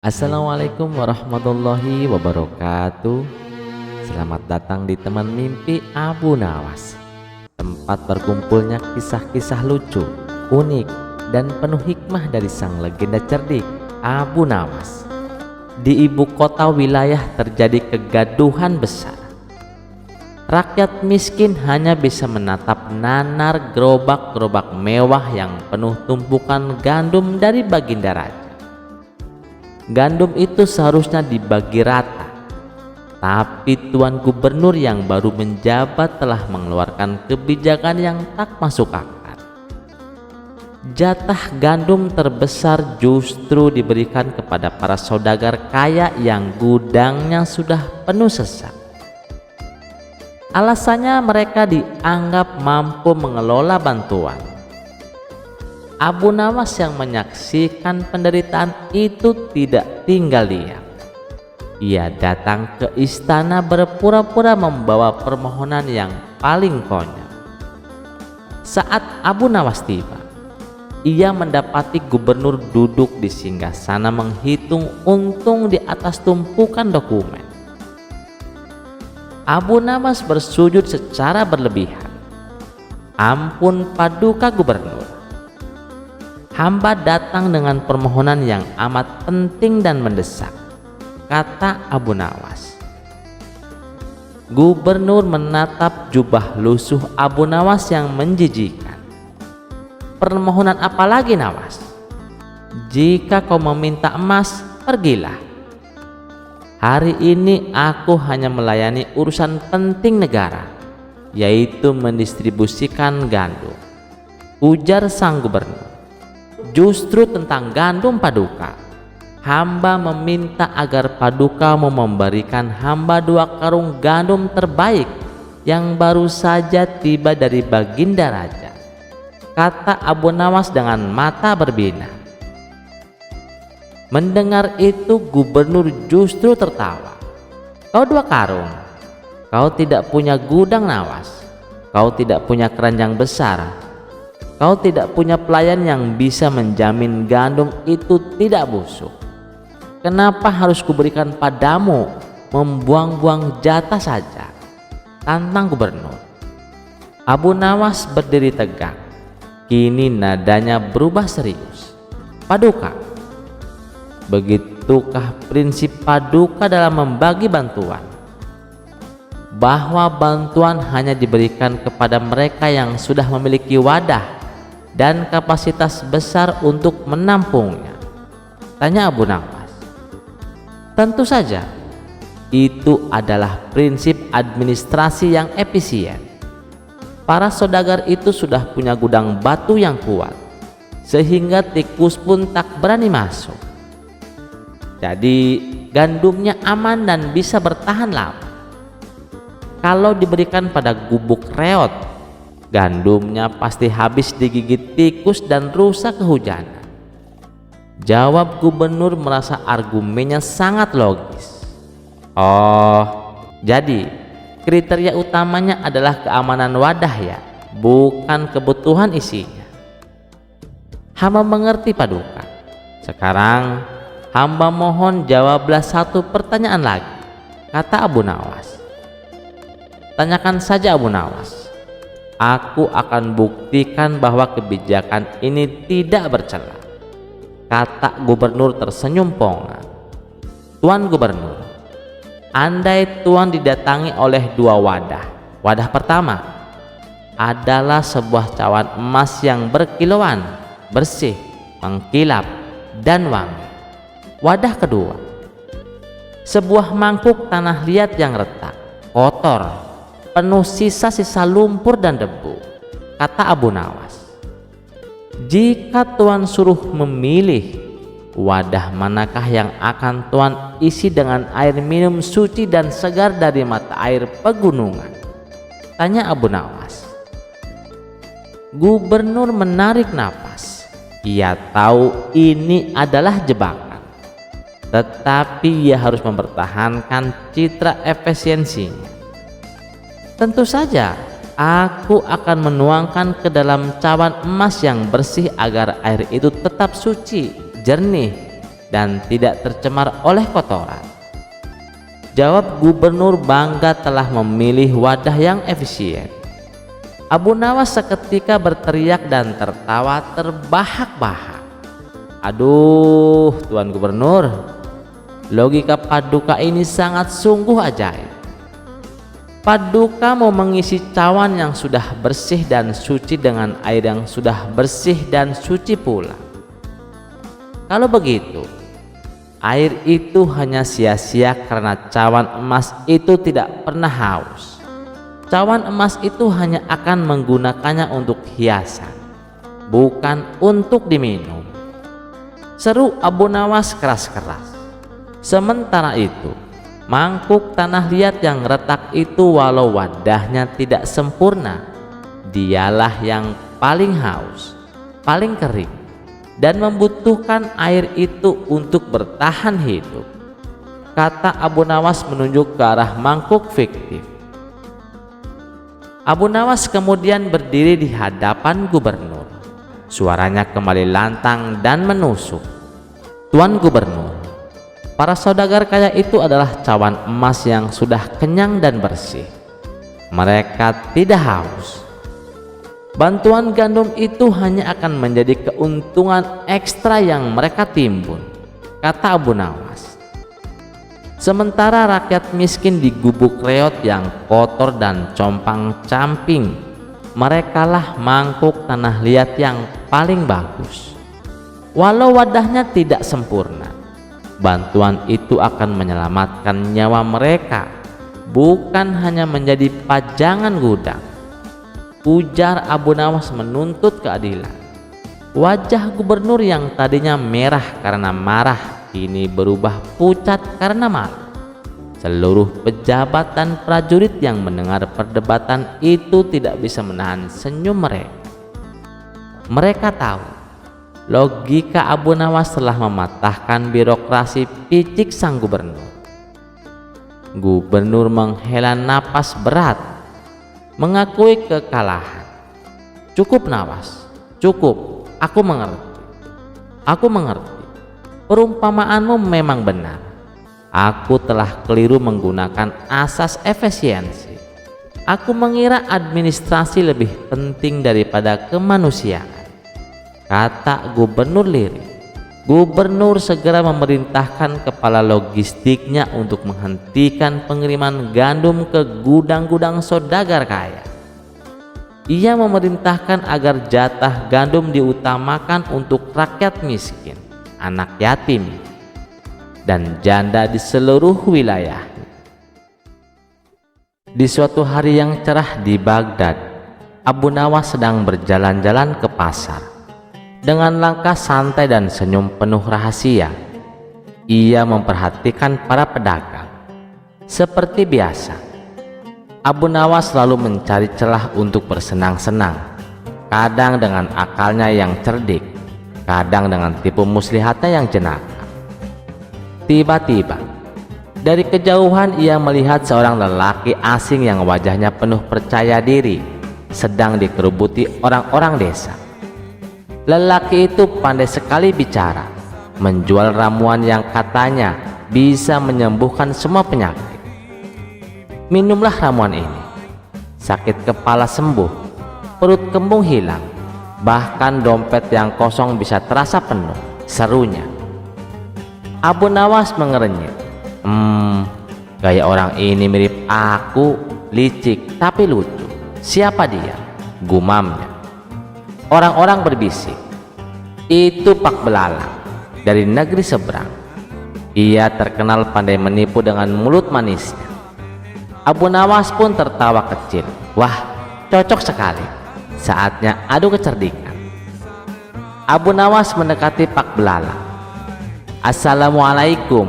Assalamualaikum warahmatullahi wabarakatuh. Selamat datang di Teman Mimpi Abu Nawas, tempat berkumpulnya kisah-kisah lucu, unik, dan penuh hikmah dari sang legenda cerdik Abu Nawas. Di ibu kota wilayah terjadi kegaduhan besar. Rakyat miskin hanya bisa menatap nanar gerobak-gerobak mewah yang penuh tumpukan gandum dari Baginda Raja. Gandum itu seharusnya dibagi rata, tapi Tuan Gubernur yang baru menjabat telah mengeluarkan kebijakan yang tak masuk akal. Jatah gandum terbesar justru diberikan kepada para saudagar kaya yang gudangnya sudah penuh sesak. Alasannya mereka dianggap mampu mengelola bantuan. Abu Nawas yang menyaksikan penderitaan itu tidak tinggal diam. Ia datang ke istana berpura-pura membawa permohonan yang paling konyol. Saat Abu Nawas tiba, ia mendapati gubernur duduk di singgasana menghitung untung di atas tumpukan dokumen. Abu Nawas bersujud secara berlebihan. "Ampun Paduka Gubernur, hamba datang dengan permohonan yang amat penting dan mendesak," kata Abu Nawas. Gubernur menatap jubah lusuh Abu Nawas yang menjijikan. "Permohonan apa lagi, Nawas? Jika kau meminta emas, pergilah. Hari ini aku hanya melayani urusan penting negara, yaitu mendistribusikan gandum," ujar sang gubernur. "Justru tentang gandum, Paduka. Hamba meminta agar Paduka mau memberikan hamba 2 karung gandum terbaik yang baru saja tiba dari Baginda Raja," kata Abu Nawas dengan mata berbinar. Mendengar itu gubernur justru tertawa. "Kau 2 karung? Kau tidak punya gudang, Nawas. Kau tidak punya keranjang besar. Kau tidak punya pelayan yang bisa menjamin gandum itu tidak busuk. Kenapa harus kuberikan padamu? Membuang-buang jatah saja," tantang gubernur. Abu Nawas berdiri tegak. Kini nadanya berubah serius. "Paduka, begitukah prinsip Paduka dalam membagi bantuan? Bahwa bantuan hanya diberikan kepada mereka yang sudah memiliki wadah dan kapasitas besar untuk menampungnya?" tanya Abu Nawas. "Tentu saja, itu adalah prinsip administrasi yang efisien. Para saudagar itu sudah punya gudang batu yang kuat, sehingga tikus pun tak berani masuk. Jadi gandumnya aman dan bisa bertahan lama. Kalau diberikan pada gubuk reot, gandumnya pasti habis digigit tikus dan rusak kehujanan," jawab gubernur merasa argumennya sangat logis. "Oh, jadi kriteria utamanya adalah keamanan wadah ya, bukan kebutuhan isinya. Hamba mengerti, Paduka. Sekarang hamba mohon jawablah 1 pertanyaan lagi," kata Abu Nawas. "Tanyakan saja, Abu Nawas. Aku akan buktikan bahwa kebijakan ini tidak bercela," kata gubernur tersenyum pongan. "Tuan Gubernur, andai Tuan didatangi oleh 2 wadah. Wadah pertama adalah sebuah cawan emas yang berkilauan, bersih, mengkilap, dan wangi. Wadah kedua, sebuah mangkuk tanah liat yang retak, kotor, penuh sisa-sisa lumpur dan debu," kata Abu Nawas. "Jika Tuan suruh memilih, wadah manakah yang akan Tuan isi dengan air minum suci dan segar dari mata air pegunungan?" tanya Abu Nawas. Gubernur menarik napas. Ia tahu ini adalah jebakan, tetapi ia harus mempertahankan citra efisiensinya. "Tentu saja, aku akan menuangkan ke dalam cawan emas yang bersih agar air itu tetap suci, jernih, dan tidak tercemar oleh kotoran. Jawab gubernur bangga telah memilih wadah yang efisien. Abu Nawas seketika berteriak dan tertawa terbahak-bahak. Aduh, Tuan Gubernur, logika Paduka ini sangat sungguh ajaib. Paduka mau mengisi cawan yang sudah bersih dan suci dengan air yang sudah bersih dan suci pula. Kalau begitu, air itu hanya sia-sia karena cawan emas itu tidak pernah haus. Cawan emas itu hanya akan menggunakannya untuk hiasan, bukan untuk diminum. Seru Abu Nawas keras-keras. Sementara itu, mangkuk tanah liat yang retak itu walau wadahnya tidak sempurna, dialah yang paling haus, paling kering, dan membutuhkan air itu untuk bertahan hidup, kata Abu Nawas menunjuk ke arah mangkuk fiktif. Abu Nawas kemudian berdiri di hadapan gubernur. Suaranya kembali lantang dan menusuk. Tuan Gubernur, para saudagar kaya itu adalah cawan emas yang sudah kenyang dan bersih. Mereka tidak haus. Bantuan gandum itu hanya akan menjadi keuntungan ekstra yang mereka timbun, kata Abu Nawas. Sementara rakyat miskin di gubuk reot yang kotor dan compang-camping, merekalah mangkuk tanah liat yang paling bagus. Walau wadahnya tidak sempurna, bantuan itu akan menyelamatkan nyawa mereka, bukan hanya menjadi pajangan gudang. Ujar Abu Nawas menuntut keadilan. Wajah gubernur yang tadinya merah karena marah kini berubah pucat karena malu. Seluruh pejabat dan prajurit yang mendengar perdebatan itu tidak bisa menahan senyum mereka. Mereka tahu logika Abu Nawas telah mematahkan birokrasi picik sang gubernur. Gubernur menghela napas berat, mengakui kekalahan. Cukup Nawas, cukup, aku mengerti. Aku mengerti. Perumpamaanmu memang benar. Aku telah keliru menggunakan asas efisiensi. Aku mengira administrasi lebih penting daripada kemanusiaan, kata gubernur lirih. Gubernur segera memerintahkan kepala logistiknya untuk menghentikan pengiriman gandum ke gudang-gudang saudagar kaya. Ia memerintahkan agar jatah gandum diutamakan untuk rakyat miskin, anak yatim, dan janda di seluruh wilayah. Di suatu hari yang cerah di Baghdad, Abu Nawas sedang berjalan-jalan ke pasar. Dengan langkah santai dan senyum penuh rahasia, ia memperhatikan para pedagang. Seperti biasa, Abu Nawas selalu mencari celah untuk bersenang-senang, kadang dengan akalnya yang cerdik, kadang dengan tipu muslihatnya yang jenaka. Tiba-tiba, dari kejauhan ia melihat seorang lelaki asing yang wajahnya penuh percaya diri sedang dikerubuti orang-orang desa. Lelaki itu pandai sekali bicara, menjual ramuan yang katanya bisa menyembuhkan semua penyakit. Minumlah ramuan ini, sakit kepala sembuh, perut kembung hilang, bahkan dompet yang kosong bisa terasa penuh, serunya. Abu Nawas mengerenyit. Gaya orang ini mirip aku, licik tapi lucu. Siapa dia? Gumamnya. Orang-orang berbisik, itu Pak Belalang dari negeri seberang. Ia terkenal pandai menipu dengan mulut manisnya. Abu Nawas pun tertawa kecil. Wah, cocok sekali. Saatnya adu kecerdikan. Abu Nawas mendekati Pak Belalang. Assalamualaikum,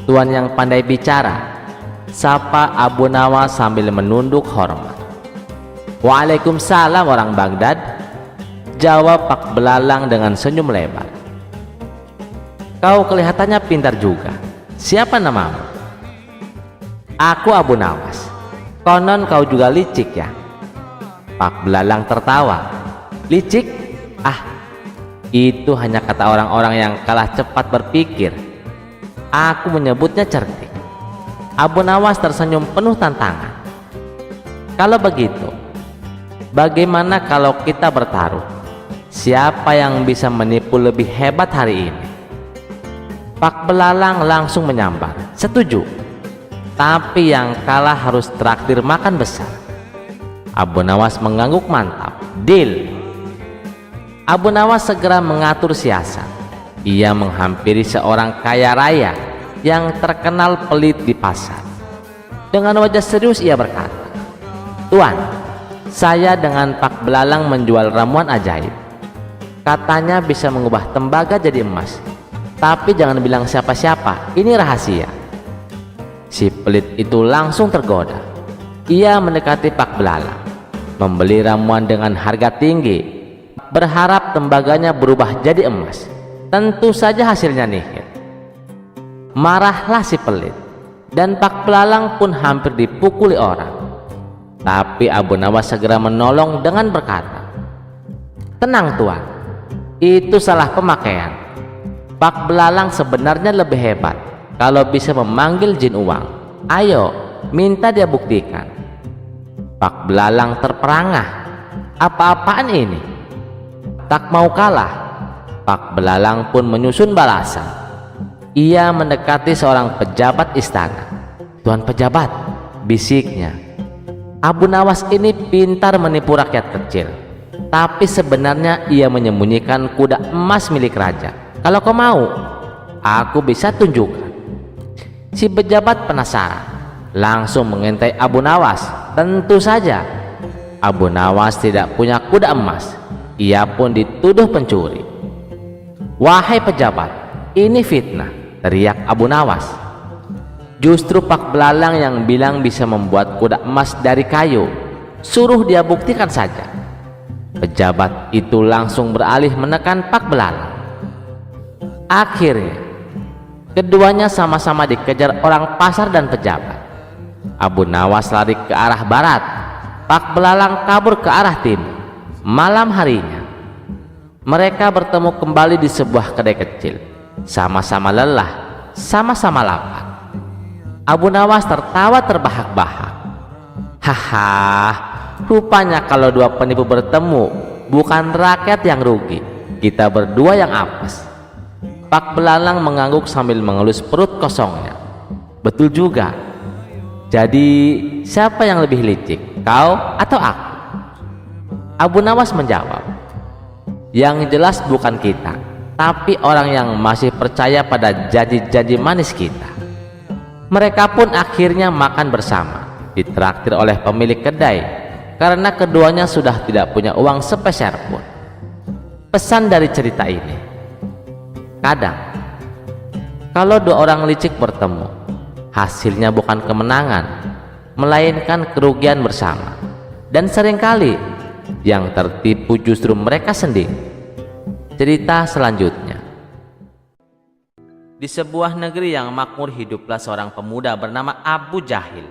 tuan yang pandai bicara, sapa Abu Nawas sambil menunduk hormat. Waalaikumsalam orang Baghdad, jawab Pak Belalang dengan senyum lebar. Kau kelihatannya pintar juga. Siapa namamu? Aku Abu Nawas. Konon kau juga licik ya? Pak Belalang tertawa. Licik? Ah, Itu hanya kata orang-orang yang kalah cepat berpikir. Aku menyebutnya cerdik. Abu Nawas tersenyum penuh tantangan. Kalau begitu, bagaimana kalau kita bertaruh? Siapa yang bisa menipu lebih hebat hari ini? Pak Belalang langsung menyambar, setuju. Tapi yang kalah harus traktir makan besar. Abu Nawas mengangguk mantap, deal. Abu Nawas segera mengatur siasat. Ia menghampiri seorang kaya raya yang terkenal pelit di pasar. Dengan wajah serius ia berkata, "Tuan, saya dengan Pak Belalang menjual ramuan ajaib. Katanya bisa mengubah tembaga jadi emas. Tapi jangan bilang siapa-siapa, ini rahasia." Si pelit itu langsung tergoda. Ia mendekati Pak Belalang, membeli ramuan dengan harga tinggi, berharap tembaganya berubah jadi emas. Tentu saja hasilnya nihil. Marahlah si pelit, dan Pak Belalang pun hampir dipukuli orang. Tapi Abu Nawas segera menolong dengan berkata, "Tenang tuan, itu salah pemakaian. Pak Belalang sebenarnya lebih hebat kalau bisa memanggil jin uang. Ayo, minta dia buktikan." Pak Belalang terperangah. Apa-apaan ini? Tak mau kalah, Pak Belalang pun menyusun balasan. Ia mendekati seorang pejabat istana. "Tuan pejabat," bisiknya, "Abu Nawas ini pintar menipu rakyat kecil. Tapi sebenarnya ia menyembunyikan kuda emas milik raja. Kalau kau mau, aku bisa tunjukkan." Si pejabat penasaran, langsung mengintai Abu Nawas. Tentu saja Abu Nawas tidak punya kuda emas. Ia pun dituduh pencuri. "Wahai pejabat, ini fitnah," teriak Abu Nawas. "Justru Pak Belalang yang bilang bisa membuat kuda emas dari kayu. Suruh dia buktikan saja." Pejabat itu langsung beralih menekan Pak Belalang. Akhirnya keduanya sama-sama dikejar orang pasar dan pejabat. Abu Nawas lari ke arah barat, Pak Belalang kabur ke arah timur. Malam harinya mereka bertemu kembali di sebuah kedai kecil. Sama-sama lelah, sama-sama lapar. Abu Nawas tertawa terbahak-bahak. "Haha, rupanya kalau dua penipu bertemu, bukan rakyat yang rugi, kita berdua yang apes." Pak Belalang mengangguk sambil mengelus perut kosongnya. "Betul juga. Jadi siapa yang lebih licik, kau atau aku?" Abu Nawas menjawab, "Yang jelas bukan kita, tapi orang yang masih percaya pada janji-janji manis kita." Mereka pun akhirnya makan bersama, ditraktir oleh pemilik kedai, karena keduanya sudah tidak punya uang sepeser pun. Pesan dari cerita ini, kadang kalau dua orang licik bertemu, hasilnya bukan kemenangan, melainkan kerugian bersama. Dan seringkali yang tertipu justru mereka sendiri. Cerita selanjutnya. Di sebuah negeri yang makmur hiduplah seorang pemuda bernama Abu Jahil.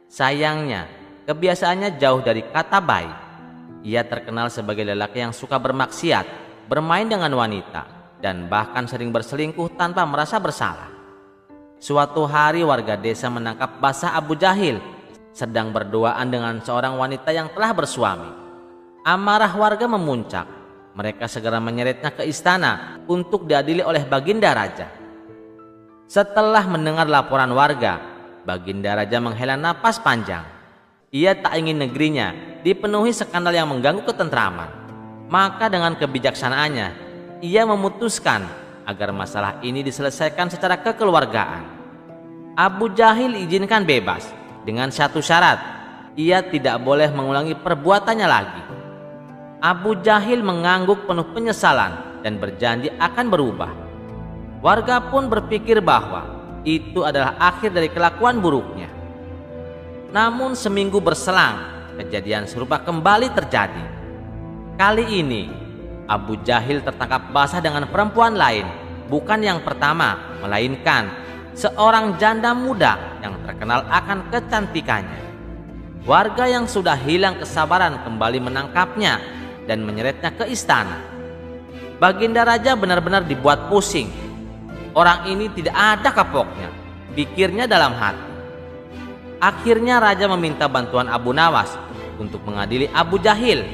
Sayangnya, kebiasaannya jauh dari kata baik. Ia terkenal sebagai lelaki yang suka bermaksiat, bermain dengan wanita, dan bahkan sering berselingkuh tanpa merasa bersalah. Suatu hari warga desa menangkap basah Abu Jahil sedang berduaan dengan seorang wanita yang telah bersuami. Amarah warga memuncak. Mereka segera menyeretnya ke istana untuk diadili oleh Baginda Raja. Setelah mendengar laporan warga, Baginda Raja menghela napas panjang. Ia tak ingin negerinya dipenuhi skandal yang mengganggu ketentraman. Maka dengan kebijaksanaannya, ia memutuskan agar masalah ini diselesaikan secara kekeluargaan. Abu Jahil izinkan bebas dengan satu syarat, ia tidak boleh mengulangi perbuatannya lagi. Abu Jahil mengangguk penuh penyesalan dan berjanji akan berubah. Warga pun berpikir bahwa itu adalah akhir dari kelakuan buruknya. Namun seminggu berselang, kejadian serupa kembali terjadi. Kali ini Abu Jahil tertangkap basah dengan perempuan lain, bukan yang pertama, melainkan seorang janda muda yang terkenal akan kecantikannya. Warga yang sudah hilang kesabaran kembali menangkapnya dan menyeretnya ke istana. Baginda Raja benar-benar dibuat pusing. Orang ini tidak ada kapoknya, pikirnya dalam hati. Akhirnya Raja meminta bantuan Abu Nawas untuk mengadili Abu Jahil,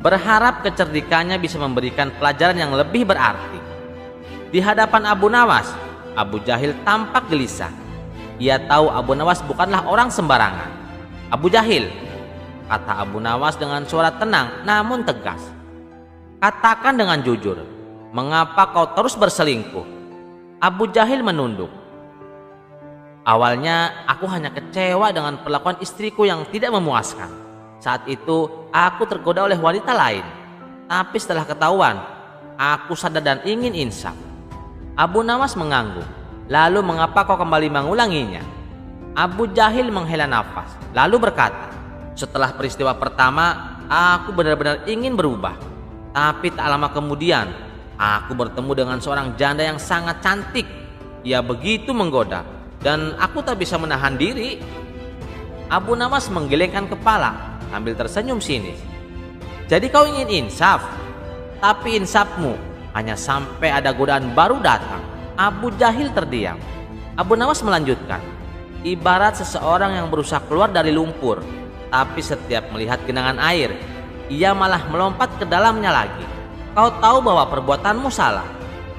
berharap kecerdikannya bisa memberikan pelajaran yang lebih berarti. Di hadapan Abu Nawas, Abu Jahil tampak gelisah. Ia tahu Abu Nawas bukanlah orang sembarangan. "Abu Jahil," kata Abu Nawas dengan suara tenang namun tegas, "katakan dengan jujur, mengapa kau terus berselingkuh?" Abu Jahil menunduk. "Awalnya aku hanya kecewa dengan perlakuan istriku yang tidak memuaskan. Saat itu aku tergoda oleh wanita lain. Tapi setelah ketahuan, aku sadar dan ingin insaf." Abu Nawas mengangguk. "Lalu mengapa kau kembali mengulanginya?" Abu Jahil menghela nafas lalu berkata, "Setelah peristiwa pertama, aku benar-benar ingin berubah. Tapi tak lama kemudian, aku bertemu dengan seorang janda yang sangat cantik. Ia begitu menggoda dan aku tak bisa menahan diri." Abu Nawas menggelengkan kepala sambil tersenyum sinis. "Jadi kau ingin insaf? Tapi insafmu hanya sampai ada godaan baru datang." Abu Jahil terdiam. Abu Nawas melanjutkan, "Ibarat seseorang yang berusaha keluar dari lumpur, tapi setiap melihat genangan air, ia malah melompat ke dalamnya lagi. Kau tahu bahwa perbuatanmu salah,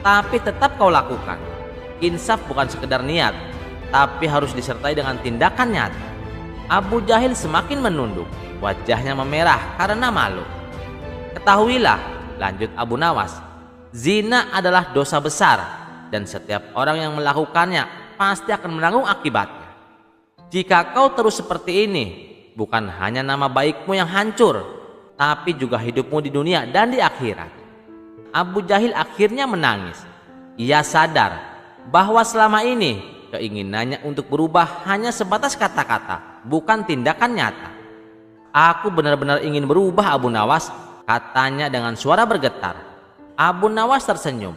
tapi tetap kau lakukan. Insaf bukan sekedar niat, tapi harus disertai dengan tindakan nyata." Abu Jahil semakin menunduk, wajahnya memerah karena malu. "Ketahuilah," lanjut Abu Nawas, "zina adalah dosa besar dan setiap orang yang melakukannya pasti akan menanggung akibatnya. Jika kau terus seperti ini, bukan hanya nama baikmu yang hancur, tapi juga hidupmu di dunia dan di akhirat." Abu Jahil akhirnya menangis. Ia sadar bahwa selama ini keinginannya untuk berubah hanya sebatas kata-kata, bukan tindakan nyata. "Aku benar-benar ingin berubah, Abu Nawas," katanya dengan suara bergetar. Abu Nawas tersenyum.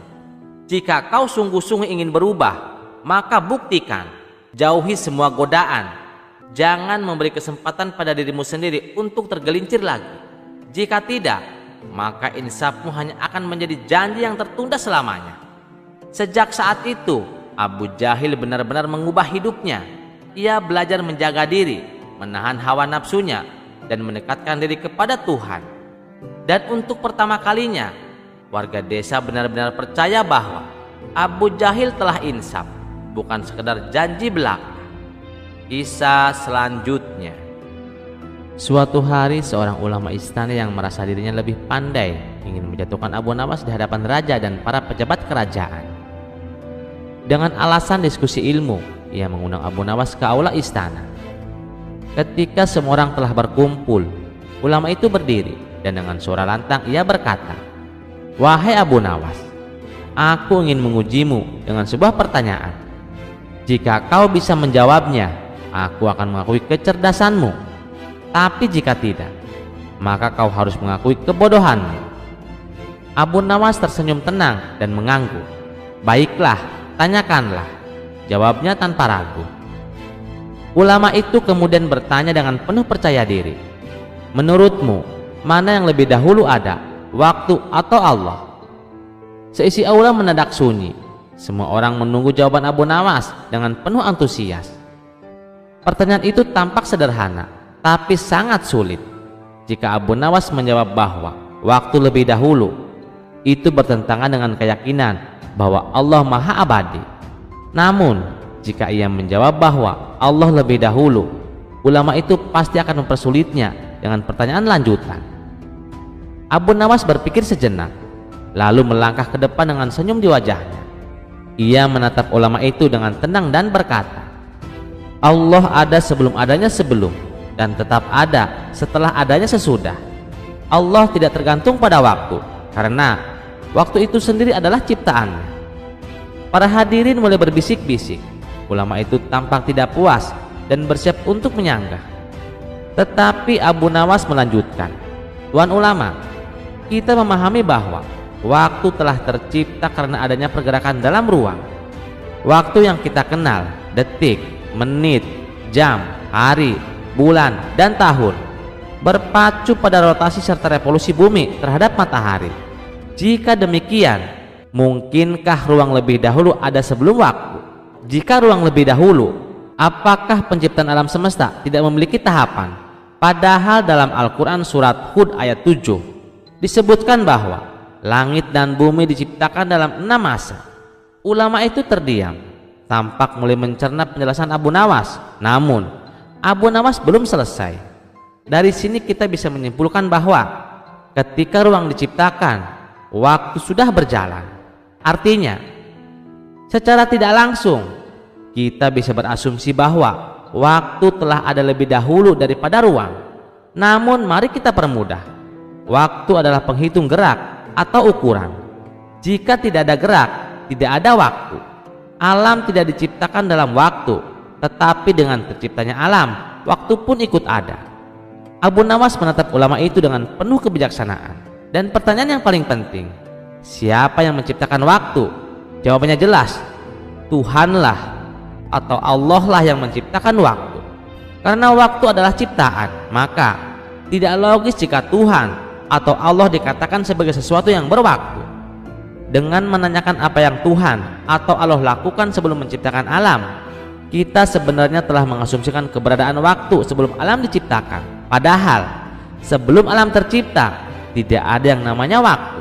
"Jika kau sungguh-sungguh ingin berubah, maka buktikan. Jauhi semua godaan. Jangan memberi kesempatan pada dirimu sendiri untuk tergelincir lagi. Jika tidak, maka insafmu hanya akan menjadi janji yang tertunda selamanya." Sejak saat itu, Abu Jahil benar-benar mengubah hidupnya. Ia belajar menjaga diri, menahan hawa nafsunya, dan mendekatkan diri kepada Tuhan. Dan untuk pertama kalinya, warga desa benar-benar percaya bahwa Abu Jahil telah insaf, bukan sekedar janji belaka. Kisah selanjutnya. Suatu hari, seorang ulama istana yang merasa dirinya lebih pandai ingin menjatuhkan Abu Nawas di hadapan raja dan para pejabat kerajaan. Dengan alasan diskusi ilmu, ia mengundang Abu Nawas ke aula istana. Ketika semua orang telah berkumpul, ulama itu berdiri dan dengan suara lantang ia berkata, "Wahai Abu Nawas, aku ingin mengujimu dengan sebuah pertanyaan. Jika kau bisa menjawabnya, aku akan mengakui kecerdasanmu. Tapi jika tidak, maka kau harus mengakui kebodohanmu." Abu Nawas tersenyum tenang dan mengangguk. "Baiklah, tanyakanlah," jawabnya tanpa ragu. Ulama itu kemudian bertanya dengan penuh percaya diri, "Menurutmu, mana yang lebih dahulu ada, waktu atau Allah?" Seisi aula mendadak sunyi. Semua orang menunggu jawaban Abu Nawas dengan penuh antusias. Pertanyaan itu tampak sederhana, tapi sangat sulit. Jika Abu Nawas menjawab bahwa waktu lebih dahulu, itu bertentangan dengan keyakinan bahwa Allah Maha Abadi. Namun, jika ia menjawab bahwa Allah lebih dahulu, ulama itu pasti akan mempersulitnya dengan pertanyaan lanjutan. Abu Nawas berpikir sejenak, lalu melangkah ke depan dengan senyum di wajahnya. Ia menatap ulama itu dengan tenang dan berkata, "Allah ada sebelum adanya sebelum, dan tetap ada setelah adanya sesudah. Allah tidak tergantung pada waktu, karena waktu itu sendiri adalah ciptaannya." Para hadirin mulai berbisik-bisik. Ulama itu tampak tidak puas dan bersiap untuk menyanggah. Tetapi Abu Nawas melanjutkan, "Tuan ulama, kita memahami bahwa waktu telah tercipta karena adanya pergerakan dalam ruang. Waktu yang kita kenal, detik, menit, jam, hari, bulan, dan tahun, berpacu pada rotasi serta revolusi bumi terhadap matahari. Jika demikian, mungkinkah ruang lebih dahulu ada sebelum waktu? Jika ruang lebih dahulu, apakah penciptaan alam semesta tidak memiliki tahapan? Padahal dalam Al-Quran surat Hud ayat 7 disebutkan bahwa langit dan bumi diciptakan dalam 6 masa. Ulama itu terdiam, tampak mulai mencerna penjelasan Abu Nawas. Namun Abu Nawas belum selesai. Dari sini kita bisa menyimpulkan bahwa ketika ruang diciptakan, waktu sudah berjalan. Artinya, secara tidak langsung kita bisa berasumsi bahwa waktu telah ada lebih dahulu daripada ruang. Namun mari kita permudah. Waktu adalah penghitung gerak atau ukuran. Jika tidak ada gerak, tidak ada waktu. Alam tidak diciptakan dalam waktu, tetapi dengan terciptanya alam, waktu pun ikut ada. Abu Nawas menatap ulama itu dengan penuh kebijaksanaan. Dan pertanyaan yang paling penting, siapa yang menciptakan waktu? Jawabannya jelas, Tuhanlah atau Allah lah yang menciptakan waktu. Karena waktu adalah ciptaan, maka tidak logis jika Tuhan atau Allah dikatakan sebagai sesuatu yang berwaktu. Dengan menanyakan apa yang Tuhan atau Allah lakukan sebelum menciptakan alam, kita sebenarnya telah mengasumsikan keberadaan waktu sebelum alam diciptakan. Padahal sebelum alam tercipta, tidak ada yang namanya waktu,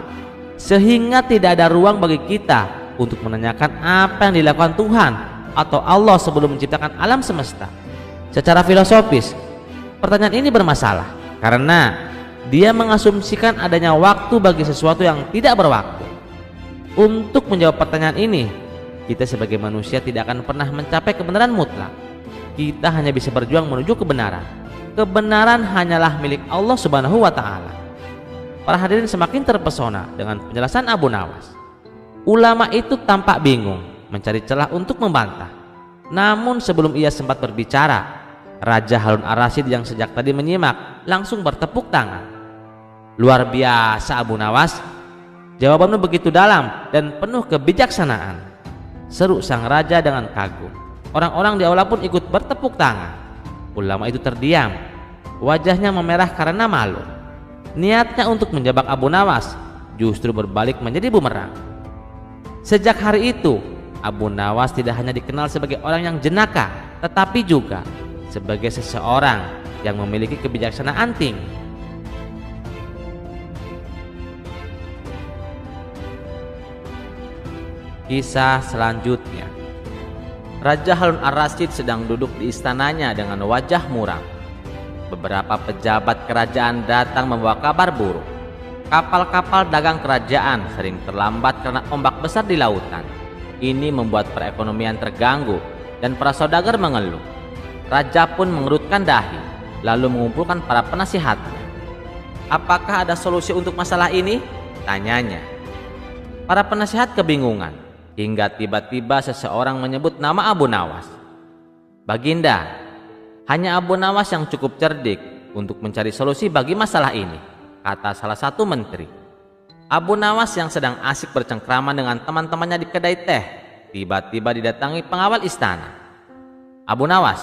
sehingga tidak ada ruang bagi kita untuk menanyakan apa yang dilakukan Tuhan atau Allah sebelum menciptakan alam semesta. Secara filosofis, pertanyaan ini bermasalah karena dia mengasumsikan adanya waktu bagi sesuatu yang tidak berwaktu. Untuk menjawab pertanyaan ini, kita sebagai manusia tidak akan pernah mencapai kebenaran mutlak. Kita hanya bisa berjuang menuju kebenaran. Kebenaran hanyalah milik Allah Subhanahu wa Ta'ala. Para hadirin semakin terpesona dengan penjelasan Abu Nawas. Ulama itu tampak bingung, mencari celah untuk membantah. Namun sebelum ia sempat berbicara, Raja Harun Ar-Rasyid yang sejak tadi menyimak langsung bertepuk tangan. Luar biasa Abu Nawas, jawabanmu begitu dalam dan penuh kebijaksanaan, seru sang raja dengan kagum. Orang-orang di aula pun ikut bertepuk tangan. Ulama itu terdiam, wajahnya memerah karena malu. Niatnya untuk menjebak Abu Nawas justru berbalik menjadi bumerang. Sejak hari itu, Abu Nawas tidak hanya dikenal sebagai orang yang jenaka, tetapi juga sebagai seseorang yang memiliki kebijaksanaan tinggi. Kisah selanjutnya, Raja Harun Ar-Rasyid sedang duduk di istananya dengan wajah muram. Beberapa pejabat kerajaan datang membawa kabar buruk. Kapal-kapal dagang kerajaan sering terlambat karena ombak besar di lautan. Ini membuat perekonomian terganggu dan para saudagar mengeluh. Raja pun mengerutkan dahi, lalu mengumpulkan para penasihatnya. Apakah ada solusi untuk masalah ini? Tanyanya. Para penasihat kebingungan, hingga tiba-tiba seseorang menyebut nama Abu Nawas. Baginda, hanya Abu Nawas yang cukup cerdik untuk mencari solusi bagi masalah ini, kata salah satu menteri. Abu Nawas yang sedang asik bercengkrama dengan teman-temannya di kedai teh, tiba-tiba didatangi pengawal istana. Abu Nawas,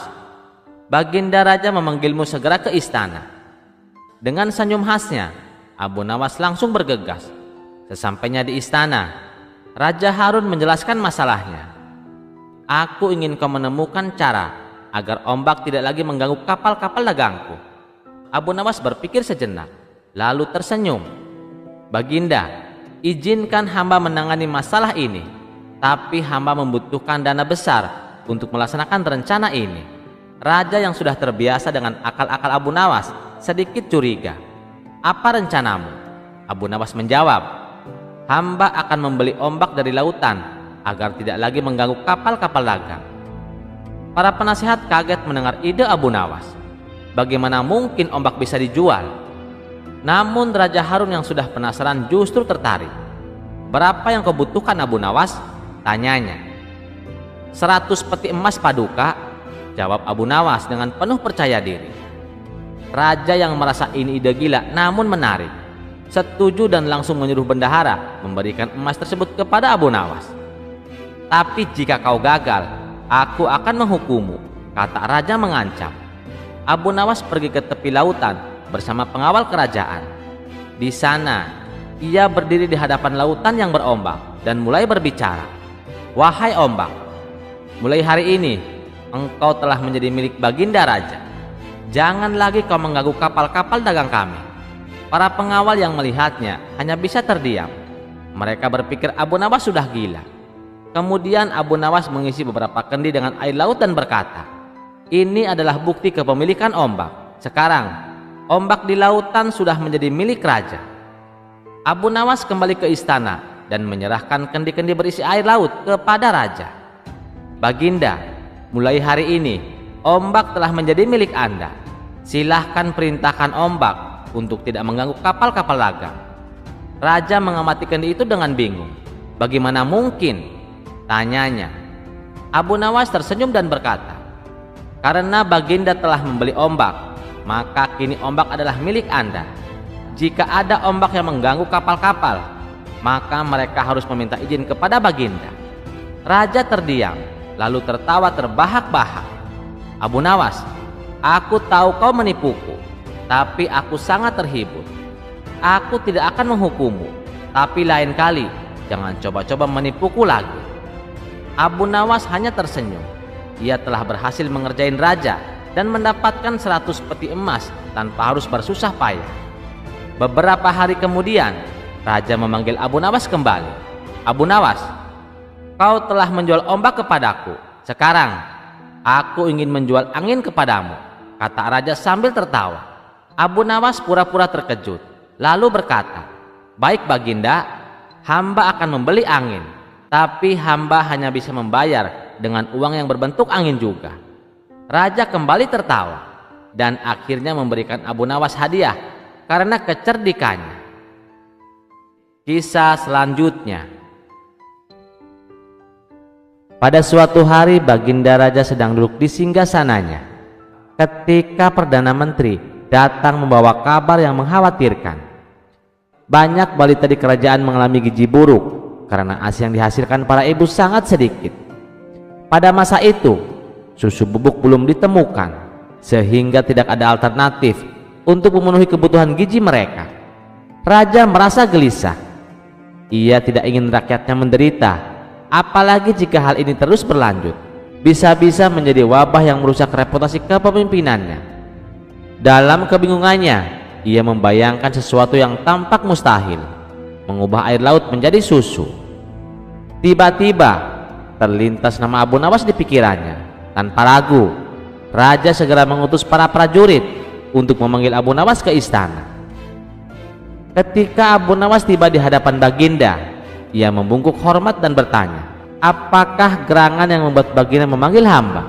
Baginda Raja memanggilmu segera ke istana. Dengan senyum khasnya, Abu Nawas langsung bergegas. Sesampainya di istana, Raja Harun menjelaskan masalahnya. Aku ingin kau menemukan cara agar ombak tidak lagi mengganggu kapal-kapal dagangku. Abu Nawas berpikir sejenak, lalu tersenyum. Baginda, izinkan hamba menangani masalah ini, tapi hamba membutuhkan dana besar untuk melaksanakan rencana ini. Raja yang sudah terbiasa dengan akal-akal Abu Nawas sedikit curiga. Apa rencanamu? Abu Nawas menjawab, hamba akan membeli ombak dari lautan agar tidak lagi mengganggu kapal-kapal dagang. Para penasihat kaget mendengar ide Abu Nawas. Bagaimana mungkin ombak bisa dijual? Namun Raja Harun yang sudah penasaran justru tertarik. Berapa yang kau butuhkan Abu Nawas? Tanyanya. 100 peti emas paduka, jawab Abu Nawas dengan penuh percaya diri. Raja yang merasa ini ide gila namun menarik, setuju dan langsung menyuruh bendahara memberikan emas tersebut kepada Abu Nawas. Tapi jika kau gagal, aku akan menghukummu, kata raja mengancam. Abu Nawas pergi ke tepi lautan bersama pengawal kerajaan. Di sana, ia berdiri di hadapan lautan yang berombak dan mulai berbicara. Wahai ombak, mulai hari ini engkau telah menjadi milik Baginda Raja. Jangan lagi kau mengganggu kapal-kapal dagang kami. Para pengawal yang melihatnya hanya bisa terdiam. Mereka berpikir Abu Nawas sudah gila. Kemudian Abu Nawas mengisi beberapa kendi dengan air laut dan berkata, ini adalah bukti kepemilikan ombak. Sekarang ombak di lautan sudah menjadi milik raja. Abu Nawas kembali ke istana dan menyerahkan kendi-kendi berisi air laut kepada raja. Baginda, mulai hari ini ombak telah menjadi milik Anda. Silahkan perintahkan ombak untuk tidak mengganggu kapal-kapal dagang. Raja mengamati kendi itu dengan bingung. Bagaimana mungkin? Tanyanya. Abu Nawas tersenyum dan berkata, karena Baginda telah membeli ombak, maka kini ombak adalah milik Anda. Jika ada ombak yang mengganggu kapal-kapal, maka mereka harus meminta izin kepada Baginda. Raja terdiam, lalu tertawa terbahak-bahak. Abu Nawas, aku tahu kau menipuku, tapi aku sangat terhibur. Aku tidak akan menghukummu, tapi lain kali jangan coba-coba menipuku lagi. Abu Nawas hanya tersenyum. Ia telah berhasil mengerjain raja dan mendapatkan 100 peti emas tanpa harus bersusah payah. Beberapa hari kemudian, raja memanggil Abu Nawas kembali. Abu Nawas, kau telah menjual ombak kepadaku. Sekarang aku ingin menjual angin kepadamu, kata raja sambil tertawa. Abu Nawas pura-pura terkejut, lalu berkata, baik Baginda, hamba akan membeli angin, tapi hamba hanya bisa membayar dengan uang yang berbentuk angin juga. Raja kembali tertawa dan akhirnya memberikan Abu Nawas hadiah karena kecerdikannya. Kisah selanjutnya. Pada suatu hari Baginda Raja sedang duduk di singgasananya ketika Perdana Menteri datang membawa kabar yang mengkhawatirkan. Banyak balita di kerajaan mengalami gizi buruk karena ASI yang dihasilkan para ibu sangat sedikit. Pada masa itu, susu bubuk belum ditemukan, sehingga tidak ada alternatif untuk memenuhi kebutuhan gizi mereka. Raja merasa gelisah. Ia tidak ingin rakyatnya menderita, apalagi jika hal ini terus berlanjut. Bisa-bisa menjadi wabah yang merusak reputasi kepemimpinannya. Dalam kebingungannya, ia membayangkan sesuatu yang tampak mustahil, mengubah air laut menjadi susu. Tiba-tiba terlintas nama Abu Nawas di pikirannya. Tanpa ragu, raja segera mengutus para prajurit untuk memanggil Abu Nawas ke istana. Ketika Abu Nawas tiba di hadapan Baginda, ia membungkuk hormat dan bertanya, apakah gerangan yang membuat Baginda memanggil hamba?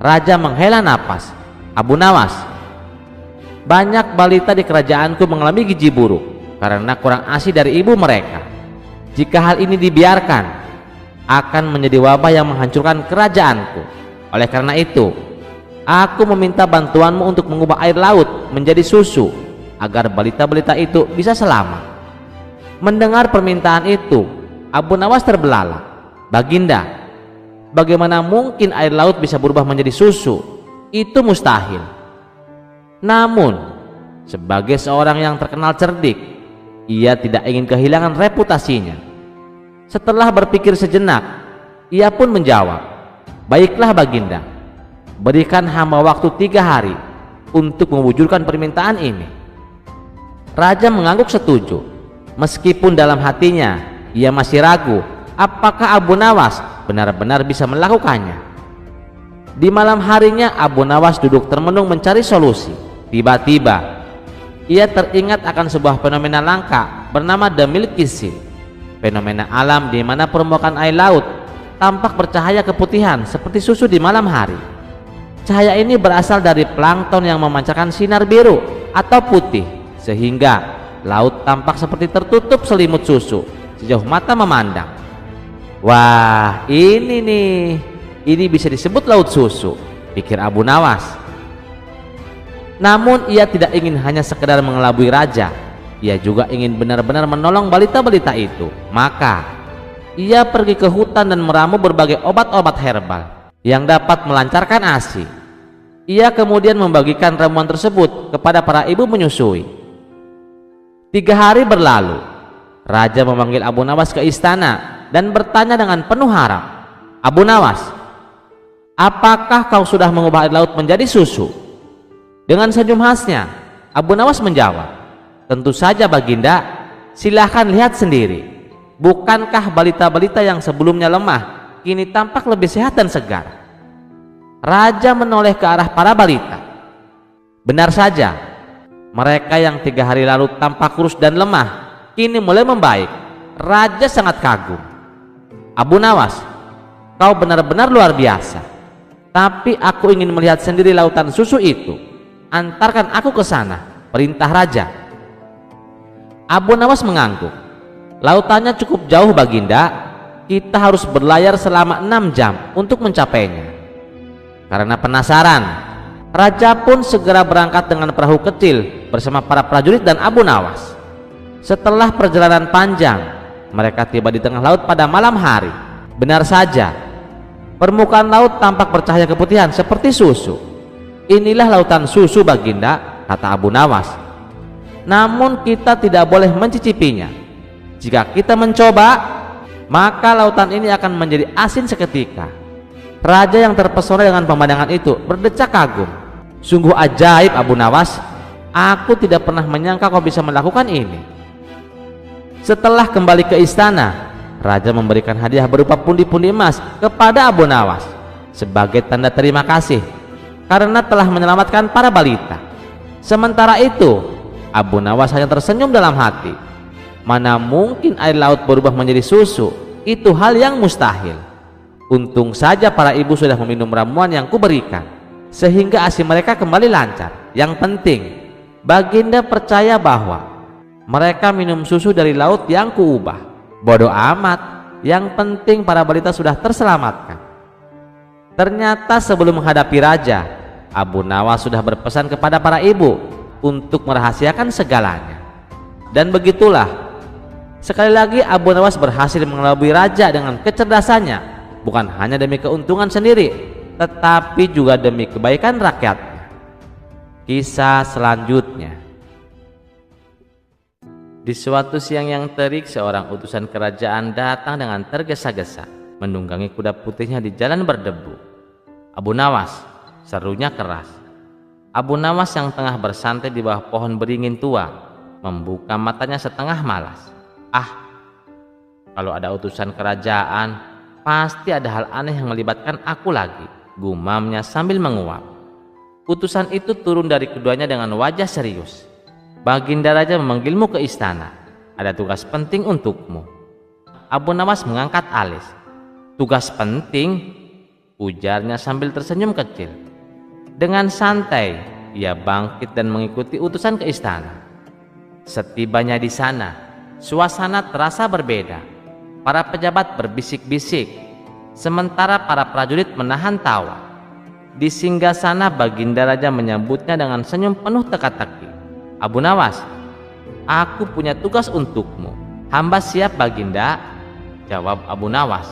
Raja menghela napas. Abu Nawas, banyak balita di kerajaanku mengalami gizi buruk karena kurang ASI dari ibu mereka. Jika hal ini dibiarkan, akan menjadi wabah yang menghancurkan kerajaanku. Oleh karena itu, aku meminta bantuanmu untuk mengubah air laut menjadi susu agar balita-balita itu bisa selamat. Mendengar permintaan itu, Abu Nawas terbelalak. Baginda, bagaimana mungkin air laut bisa berubah menjadi susu? Itu mustahil. Namun, sebagai seorang yang terkenal cerdik, ia tidak ingin kehilangan reputasinya. Setelah berpikir sejenak, ia pun menjawab, baiklah Baginda, berikan hamba waktu 3 hari untuk mewujudkan permintaan ini. Raja mengangguk setuju, meskipun dalam hatinya ia masih ragu apakah Abu Nawas benar-benar bisa melakukannya. Di malam harinya Abu Nawas duduk termenung mencari solusi. Tiba-tiba ia teringat akan sebuah fenomena langka bernama The Milk Sea, fenomena alam di mana permukaan air laut tampak bercahaya keputihan seperti susu di malam hari. Cahaya ini berasal dari plankton yang memancarkan sinar biru atau putih, sehingga laut tampak seperti tertutup selimut susu sejauh mata memandang. Wah, ini bisa disebut laut susu, pikir Abu Nawas. Namun ia tidak ingin hanya sekedar mengelabui raja, ia juga ingin benar-benar menolong balita-balita itu. Maka ia pergi ke hutan dan meramu berbagai obat-obat herbal yang dapat melancarkan ASI. Ia kemudian membagikan ramuan tersebut kepada para ibu menyusui. 3 hari berlalu. Raja memanggil Abu Nawas ke istana dan bertanya dengan penuh harap, "Abu Nawas, apakah kau sudah mengubah air laut menjadi susu?" Dengan senyum khasnya, Abu Nawas menjawab, "Tentu saja Baginda, silahkan lihat sendiri. Bukankah balita-balita yang sebelumnya lemah kini tampak lebih sehat dan segar?" Raja menoleh ke arah para balita. Benar saja, mereka yang 3 hari lalu tampak kurus dan lemah kini mulai membaik. Raja sangat kagum. "Abu Nawas, kau benar-benar luar biasa. Tapi aku ingin melihat sendiri lautan susu itu. Antarkan aku ke sana," perintah raja. Abu Nawas mengangguk. "Lautannya cukup jauh Baginda. Kita harus berlayar selama 6 jam untuk mencapainya." Karena penasaran, raja pun segera berangkat dengan perahu kecil bersama para prajurit dan Abu Nawas. Setelah perjalanan panjang, mereka tiba di tengah laut pada malam hari. Benar saja, permukaan laut tampak bercahaya keputihan seperti susu. "Inilah lautan susu Baginda," kata Abu Nawas. "Namun kita tidak boleh mencicipinya. Jika kita mencoba, maka lautan ini akan menjadi asin seketika." Raja yang terpesona dengan pemandangan itu berdecak kagum. "Sungguh ajaib Abu Nawas. Aku tidak pernah menyangka kau bisa melakukan ini." Setelah kembali ke istana, raja memberikan hadiah berupa pundi-pundi emas kepada Abu Nawas sebagai tanda terima kasih karena telah menyelamatkan para balita. Sementara itu, Abu Nawas hanya tersenyum dalam hati. Mana mungkin air laut berubah menjadi susu? Itu hal yang mustahil. Untung saja para ibu sudah meminum ramuan yang kuberikan, sehingga ASI mereka kembali lancar. Yang penting, Baginda percaya bahwa mereka minum susu dari laut yang kuubah. Bodoh amat, yang penting para balita sudah terselamatkan. Ternyata sebelum menghadapi raja, Abu Nawas sudah berpesan kepada para ibu untuk merahasiakan segalanya. Dan begitulah, sekali lagi Abu Nawas berhasil mengelabui raja dengan kecerdasannya, bukan hanya demi keuntungan sendiri, tetapi juga demi kebaikan rakyatnya. Kisah selanjutnya. Di suatu siang yang terik, seorang utusan kerajaan datang dengan tergesa-gesa menunggangi kuda putihnya di jalan berdebu. "Abu Nawas," serunya keras. Abu Nawas yang tengah bersantai di bawah pohon beringin tua membuka matanya setengah malas. "Ah, kalau ada utusan kerajaan, pasti ada hal aneh yang melibatkan aku lagi," gumamnya sambil menguap. Utusan itu turun dari keduanya dengan wajah serius. "Baginda Raja memanggilmu ke istana. Ada tugas penting untukmu." Abu Nawas mengangkat alis. "Tugas penting?" ujarnya sambil tersenyum kecil. Dengan santai, ia bangkit dan mengikuti utusan ke istana. Setibanya di sana, suasana terasa berbeda. Para pejabat berbisik-bisik, sementara para prajurit menahan tawa. Di singgasana, Baginda Raja menyambutnya dengan senyum penuh teka-teki. "Abu Nawas, aku punya tugas untukmu." "Hamba siap Baginda," jawab Abu Nawas.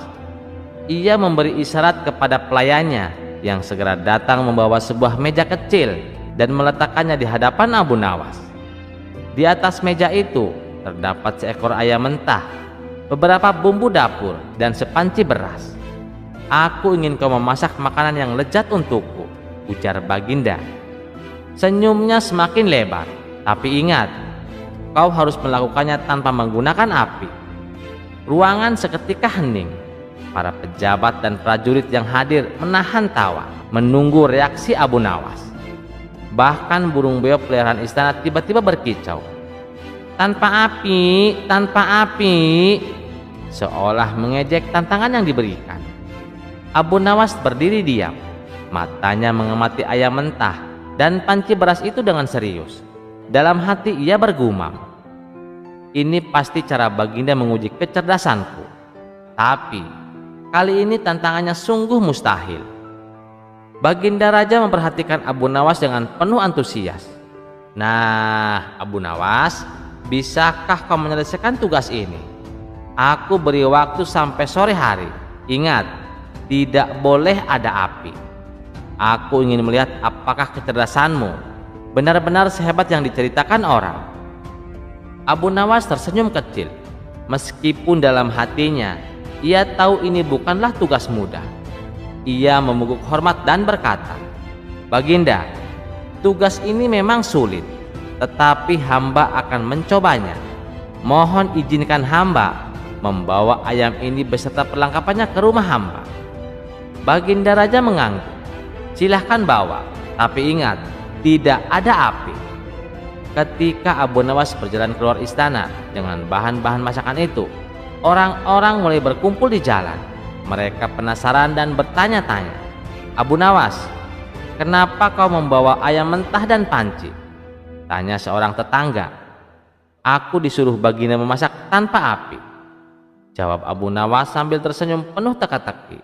Ia memberi isyarat kepada pelayannya yang segera datang membawa sebuah meja kecil dan meletakkannya di hadapan Abu Nawas. Di atas meja itu terdapat seekor ayam mentah, beberapa bumbu dapur, dan sepanci beras. "Aku ingin kau memasak makanan yang lezat untukku," ujar Baginda. Senyumnya semakin lebar. "Tapi ingat, kau harus melakukannya tanpa menggunakan api." Ruangan seketika hening. Para pejabat dan prajurit yang hadir menahan tawa, menunggu reaksi Abu Nawas. Bahkan burung beo peliharaan istana tiba-tiba berkicau. "Tanpa api, tanpa api," seolah mengejek tantangan yang diberikan. Abu Nawas berdiri diam, matanya mengamati ayam mentah dan panci beras itu dengan serius. Dalam hati ia bergumam, "Ini pasti cara Baginda menguji kecerdasanku. Tapi kali ini tantangannya sungguh mustahil." Baginda Raja memperhatikan Abu Nawas dengan penuh antusias. "Nah, Abu Nawas, bisakah kau menyelesaikan tugas ini? Aku beri waktu sampai sore hari. Ingat, tidak boleh ada api. Aku ingin melihat apakah kecerdasanmu benar-benar sehebat yang diceritakan orang." Abu Nawas tersenyum kecil. Meskipun dalam hatinya ia tahu ini bukanlah tugas mudah. Ia memeguk hormat dan berkata, "Baginda, tugas ini memang sulit, tetapi hamba akan mencobanya. Mohon izinkan hamba membawa ayam ini beserta perlengkapannya ke rumah hamba." Baginda Raja mengangguk. "Silahkan bawa, tapi ingat, tidak ada api." Ketika Abu Nawas berjalan keluar istana dengan bahan-bahan masakan itu, orang-orang mulai berkumpul di jalan. Mereka penasaran dan bertanya-tanya, "Abu Nawas, kenapa kau membawa ayam mentah dan panci?" Tanya seorang tetangga. "Aku disuruh baginda memasak tanpa api," jawab Abu Nawas sambil tersenyum penuh teka-teki.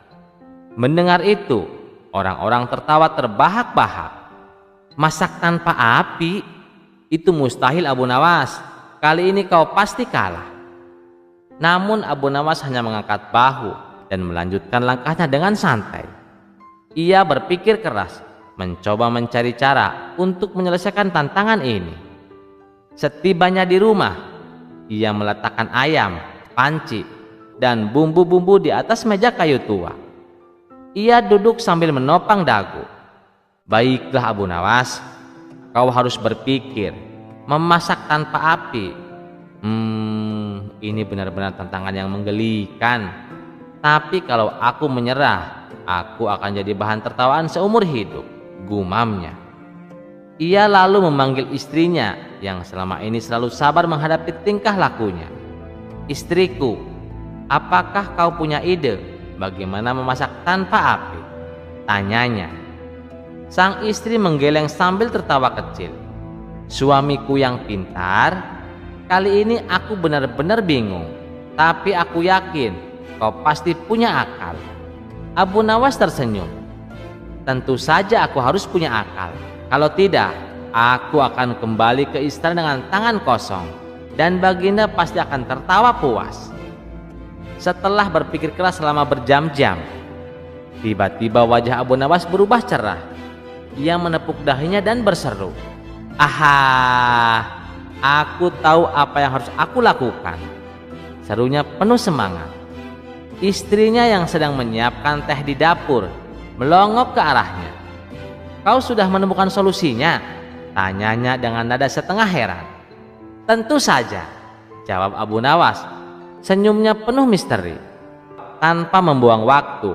Mendengar itu, orang-orang tertawa terbahak-bahak. "Masak tanpa api? Itu mustahil Abu Nawas. Kali ini kau pasti kalah." Namun Abu Nawas hanya mengangkat bahu dan melanjutkan langkahnya dengan santai. Ia berpikir keras, mencoba mencari cara untuk menyelesaikan tantangan ini. Setibanya di rumah, ia meletakkan ayam, panci, dan bumbu-bumbu di atas meja kayu tua. Ia duduk sambil menopang dagu. "Baiklah Abu Nawas, kau harus berpikir. Memasak tanpa api, ini benar-benar tantangan yang menggelikan. Tapi kalau aku menyerah, aku akan jadi bahan tertawaan seumur hidup," gumamnya. Ia lalu memanggil istrinya yang selama ini selalu sabar menghadapi tingkah lakunya. "Istriku, apakah kau punya ide bagaimana memasak tanpa api?" tanyanya. Sang istri menggeleng sambil tertawa kecil. "Suamiku yang pintar, kali ini aku benar-benar bingung. Tapi aku yakin kau pasti punya akal." Abu Nawas tersenyum. "Tentu saja aku harus punya akal. Kalau tidak, aku akan kembali ke istana dengan tangan kosong, dan baginda pasti akan tertawa puas." Setelah berpikir keras selama berjam-jam, tiba-tiba wajah Abu Nawas berubah cerah. Ia menepuk dahinya dan berseru, "Aha, aku tahu apa yang harus aku lakukan," serunya penuh semangat. Istrinya yang sedang menyiapkan teh di dapur melongok ke arahnya. "Kau sudah menemukan solusinya?" tanyanya dengan nada setengah heran. "Tentu saja," jawab Abu Nawas. Senyumnya penuh misteri. Tanpa membuang waktu,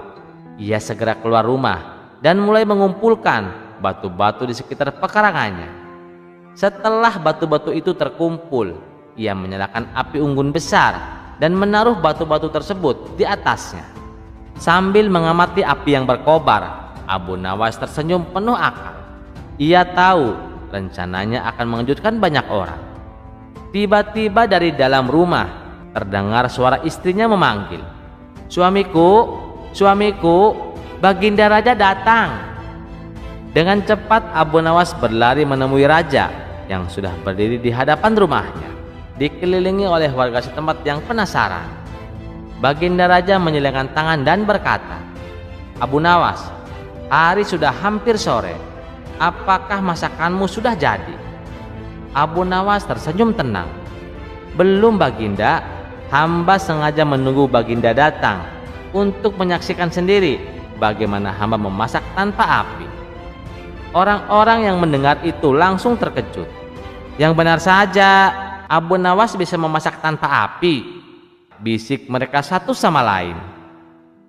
ia segera keluar rumah dan mulai mengumpulkan batu-batu di sekitar pekarangannya. Setelah batu-batu itu terkumpul, ia menyalakan api unggun besar dan menaruh batu-batu tersebut di atasnya. Sambil mengamati api yang berkobar, Abu Nawas tersenyum penuh akal. Ia tahu rencananya akan mengejutkan banyak orang. Tiba-tiba dari dalam rumah terdengar suara istrinya memanggil, "Suamiku, suamiku, Baginda Raja datang." Dengan cepat Abu Nawas berlari menemui raja yang sudah berdiri di hadapan rumahnya, dikelilingi oleh warga setempat yang penasaran. Baginda Raja menyilangkan tangan dan berkata, "Abu Nawas, hari sudah hampir sore. Apakah masakanmu sudah jadi?" Abu Nawas tersenyum tenang. "Belum Baginda, hamba sengaja menunggu Baginda datang untuk menyaksikan sendiri bagaimana hamba memasak tanpa api." Orang-orang yang mendengar itu langsung terkejut. "Yang benar saja, Abu Nawas bisa memasak tanpa api," bisik mereka satu sama lain.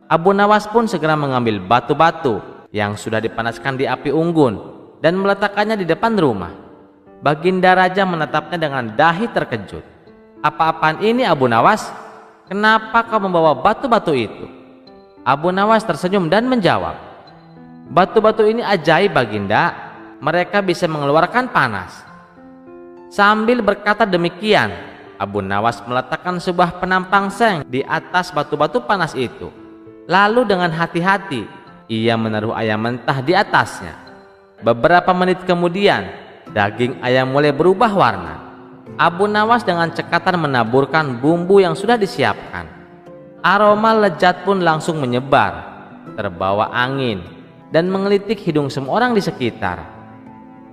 Abu Nawas pun segera mengambil batu-batu yang sudah dipanaskan di api unggun dan meletakkannya di depan rumah. Baginda Raja menatapnya dengan dahi terkejut. "Apa-apaan ini Abu Nawas? Kenapa kau membawa batu-batu itu?" Abu Nawas tersenyum dan menjawab, "Batu-batu ini ajaib Baginda, mereka bisa mengeluarkan panas." Sambil berkata demikian, Abu Nawas meletakkan sebuah penampang seng di atas batu-batu panas itu. Lalu dengan hati-hati, ia menaruh ayam mentah di atasnya. Beberapa menit kemudian, daging ayam mulai berubah warna. Abu Nawas dengan cekatan menaburkan bumbu yang sudah disiapkan. Aroma lezat pun langsung menyebar, terbawa angin, dan mengelitik hidung semua orang di sekitar.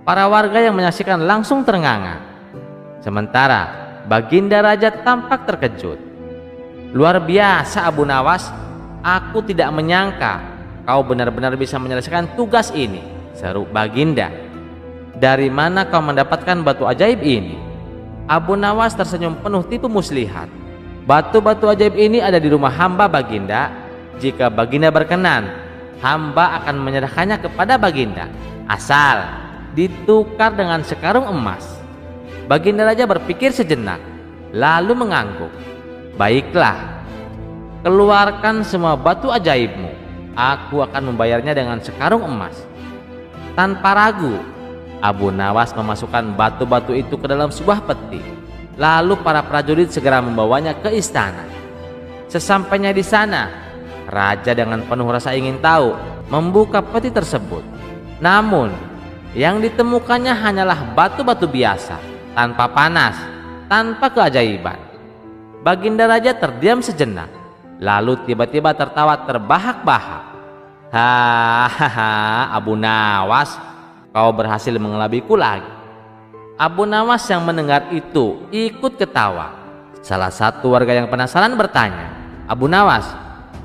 Para warga yang menyaksikan langsung ternganga. Sementara Baginda Raja tampak terkejut. "Luar biasa Abu Nawas, aku tidak menyangka kau benar-benar bisa menyelesaikan tugas ini," seru Baginda. "Dari mana kau mendapatkan batu ajaib ini?" Abu Nawas tersenyum penuh tipu muslihat. "Batu-batu ajaib ini ada di rumah hamba Baginda. Jika Baginda berkenan, hamba akan menyerahkannya kepada Baginda, asal ditukar dengan sekarung emas." Baginda Raja berpikir sejenak, lalu mengangguk. "Baiklah, keluarkan semua batu ajaibmu. Aku akan membayarnya dengan sekarung emas." Tanpa ragu, Abu Nawas memasukkan batu-batu itu ke dalam sebuah peti. Lalu para prajurit segera membawanya ke istana. Sesampainya di sana, raja dengan penuh rasa ingin tahu membuka peti tersebut. Namun, yang ditemukannya hanyalah batu-batu biasa, tanpa panas, tanpa keajaiban. Baginda Raja terdiam sejenak, lalu tiba-tiba tertawa terbahak-bahak. "Hahaha, Abu Nawas, kau berhasil mengelabiku lagi." Abu Nawas yang mendengar itu ikut ketawa. Salah satu warga yang penasaran bertanya, "Abu Nawas,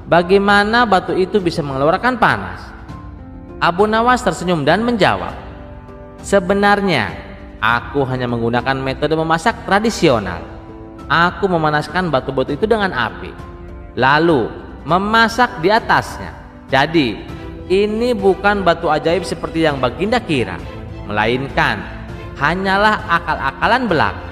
bagaimana batu itu bisa mengeluarkan panas?" Abu Nawas tersenyum dan menjawab, "Sebenarnya aku hanya menggunakan metode memasak tradisional. Aku memanaskan batu-batu itu dengan api, lalu memasak di atasnya. Jadi, ini bukan batu ajaib seperti yang Baginda kira, melainkan hanyalah akal-akalan belaka."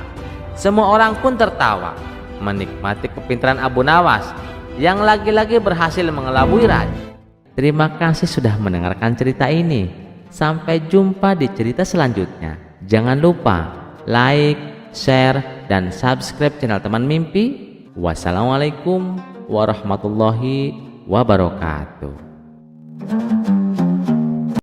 Semua orang pun tertawa, menikmati kepintaran Abu Nawas yang lagi-lagi berhasil mengelabui raja. Terima kasih sudah mendengarkan cerita ini. Sampai jumpa di cerita selanjutnya. Jangan lupa like, share, dan subscribe channel Teman Mimpi. Wassalamualaikum warahmatullahi wabarakatuh.